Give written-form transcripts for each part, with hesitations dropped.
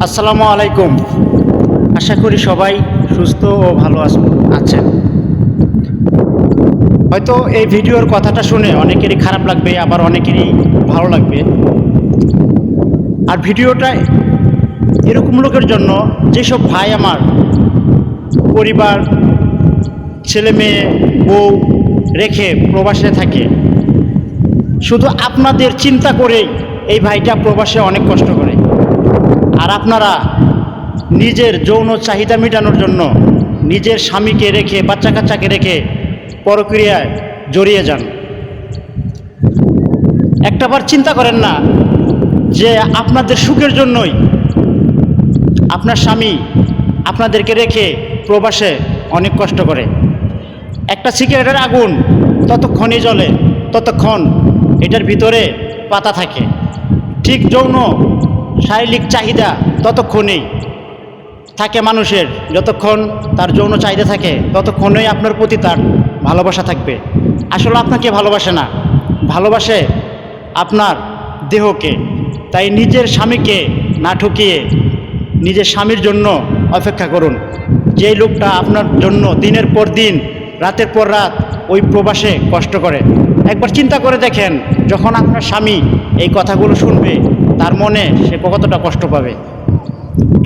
আসসালামু আলাইকুম। আশা করি সবাই সুস্থ ও ভালো আছেন। হয়তো এই ভিডিওর কথাটা শুনে অনেকেরই খারাপ লাগবে, আবার অনেকেরই ভালো লাগবে। আর ভিডিওটা এরকম লোকের জন্য যেসব ভাই আমার পরিবার, ছেলে মেয়ে, বউ রেখে প্রবাসে থাকে, শুধু আপনাদের চিন্তা করেই এই ভাইটা প্রবাসে অনেক কষ্ট করে। আর আপনারা নিজের যৌন চাহিদা মেটানোর জন্য নিজের স্বামীকে রেখে, বাচ্চা কাচ্চাকে রেখে পরক্রিয়ায় জড়িয়ে যান। একটাবার চিন্তা করেন না যে আপনাদের সুখের জন্যই আপনার স্বামী আপনাদেরকে রেখে প্রবাসে অনেক কষ্ট করে। একটা সিগারেটের আগুন ততক্ষণই জ্বলে ততক্ষণ এটার ভিতরে পাতা থাকে। ঠিক যৌন শারীরিক চাহিদা ততক্ষণই থাকে মানুষের, যতক্ষণ তার যৌন চাহিদা থাকে ততক্ষণই আপনার প্রতি তার ভালোবাসা থাকবে। আসলে আপনাকে ভালোবাসে না, ভালোবাসে আপনার দেহকে। তাই নিজের স্বামীকে না ঠকিয়ে নিজের স্বামীর জন্য অপেক্ষা করুন। যেই লোকটা আপনার জন্য দিনের পর দিন, রাতের পর রাত ওই প্রবাসে কষ্ট করে, একবার চিন্তা করে দেখেন, যখন আপনার স্বামী এই কথাগুলো শুনবে তার মনে সে কতটা কষ্ট পাবে।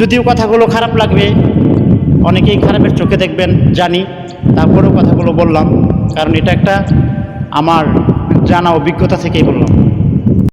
যদিও কথাগুলো খারাপ লাগবে, অনেকেই খারাপের চোখে দেখবেন জানি, তারপরেও কথাগুলো বললাম, কারণ এটা একটা আমার জানা অভিজ্ঞতা থেকেই বললাম।